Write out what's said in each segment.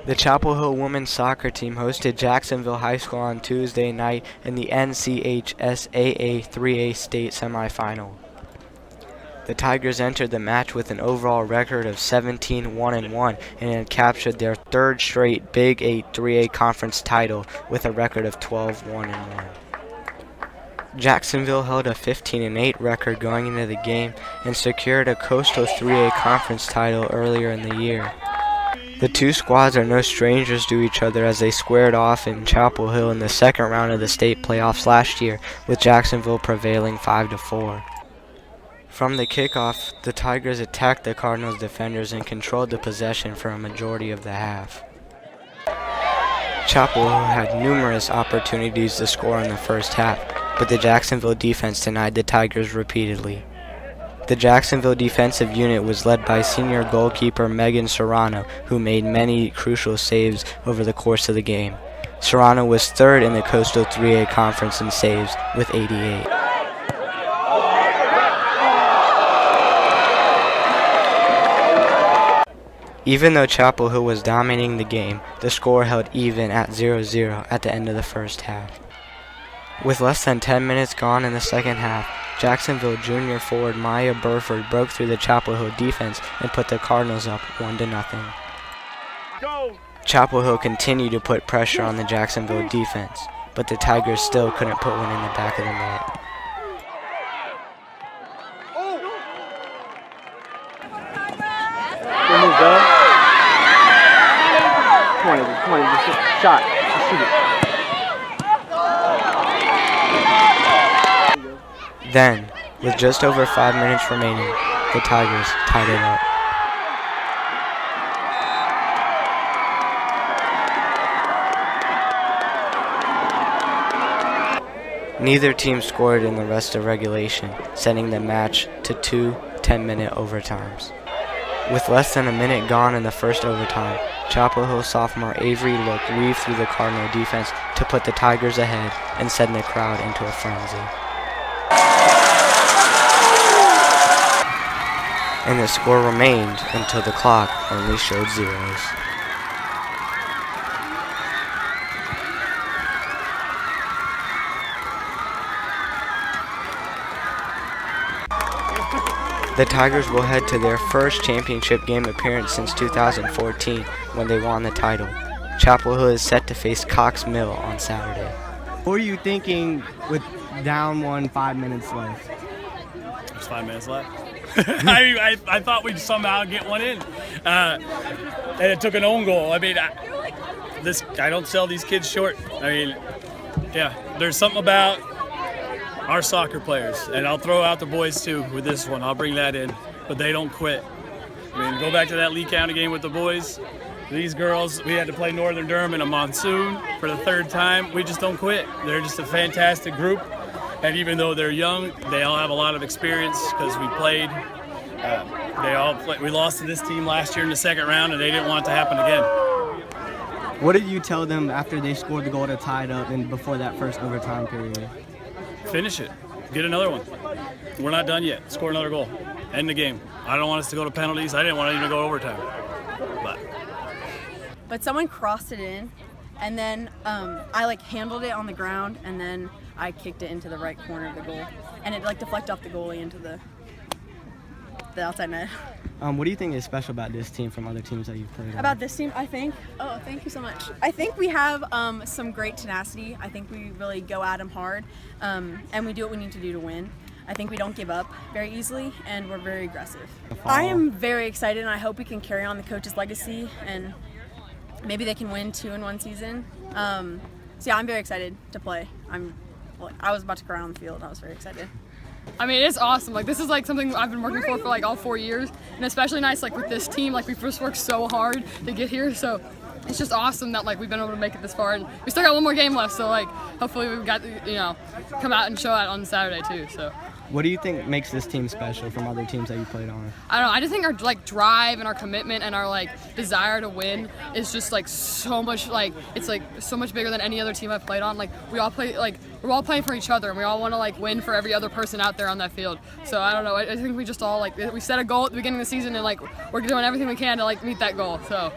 The Chapel Hill women's soccer team hosted Jacksonville High School on Tuesday night in the NCHSAA 3A state semifinal. The Tigers entered the match with an overall record of 17-1-1 and had captured their third straight Big 8 3A conference title with a record of 12-1-1. Jacksonville held a 15-8 record going into the game and secured a Coastal 3A conference title earlier in the year. The two squads are no strangers to each other as they squared off in Chapel Hill in the second round of the state playoffs last year, with Jacksonville prevailing 5-4. From the kickoff, the Tigers attacked the Cardinals' defenders and controlled the possession for a majority of the half. Chapel Hill had numerous opportunities to score in the first half, but the Jacksonville defense denied the Tigers repeatedly. The Jacksonville defensive unit was led by senior goalkeeper Megan Serrano, who made many crucial saves over the course of the game. Serrano was third in the Coastal 3A Conference in saves with 88. Even though Chapel Hill was dominating the game, the score held even at 0-0 at the end of the first half. With less than 10 minutes gone in the second half, Jacksonville junior forward Maya Burford broke through the Chapel Hill defense and put the Cardinals up 1-0. Chapel Hill continued to put pressure on the Jacksonville defense, but the Tigers still couldn't put one in the back of the net. Come on, just shot. Just shoot it. Then, with just over 5 minutes remaining, the Tigers tied it up. Neither team scored in the rest of regulation, sending the match to two 10-minute overtimes. With less than a minute gone in the first overtime, Chapel Hill sophomore Avery Look weaved through the Cardinal defense to put the Tigers ahead and send the crowd into a frenzy. And the score remained until the clock only showed zeros. The Tigers will head to their first championship game appearance since 2014 when they won the title. Chapel Hill is set to face Cox Mill on Saturday. What were you thinking with down 5 minutes left? There's 5 minutes left. I thought we'd somehow get one in. And it took an own goal. I mean, I don't sell these kids short. I mean, yeah, there's something about our soccer players, and I'll throw out the boys too with this one. I'll bring that in, but they don't quit. I mean, go back to that Lee County game with the boys. These girls, we had to play Northern Durham in a monsoon for the third time. We just don't quit. They're just a fantastic group, and even though they're young, they all have a lot of experience because we played. We lost to this team last year in the second round, and they didn't want it to happen again. What did you tell them after they scored the goal to tie it up and before that first overtime period? Finish it. Get another one. We're not done yet. Score another goal. End the game. I don't want us to go to penalties. I didn't want it even to go to overtime. But someone crossed it in, and then I handled it on the ground, and then I kicked it into the right corner of the goal, and it deflected off the goalie into the outside net. What do you think is special about this team from other teams that you've played on? About this team, I think, thank you so much. I think we have some great tenacity. I think we really go at them hard, and we do what we need to do to win. I think we don't give up very easily, and we're very aggressive. I am very excited, and I hope we can carry on the coach's legacy, and maybe they can win 2 in one season. So yeah, I'm very excited to play. I was about to cry on the field. I was very excited. I mean, it's awesome. This is something I've been working for all 4 years, and especially nice with this team. We first worked so hard to get here, so it's just awesome that we've been able to make it this far. And we still got one more game left, so hopefully we've got come out and show out on Saturday too. So. What do you think makes this team special from other teams that you played on? I don't know. I just think our drive and our commitment and our desire to win is just so much it's so much bigger than any other team I've played on. We all play we're all playing for each other, and we all want to win for every other person out there on that field. So I don't know. I think we just all we set a goal at the beginning of the season, and we're doing everything we can to meet that goal. So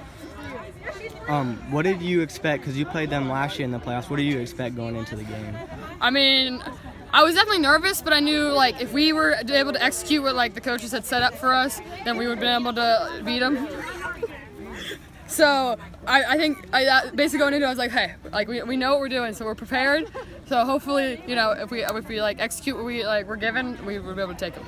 What did you expect? Because you played them last year in the playoffs. What do you expect going into the game? I mean, I was definitely nervous, but I knew like if we were able to execute what like the coaches had set up for us, then we would be able to beat them. So I think basically going into it, I was like, hey, like we know what we're doing, so we're prepared. So hopefully, if we like execute what we're given, we will be able to take them.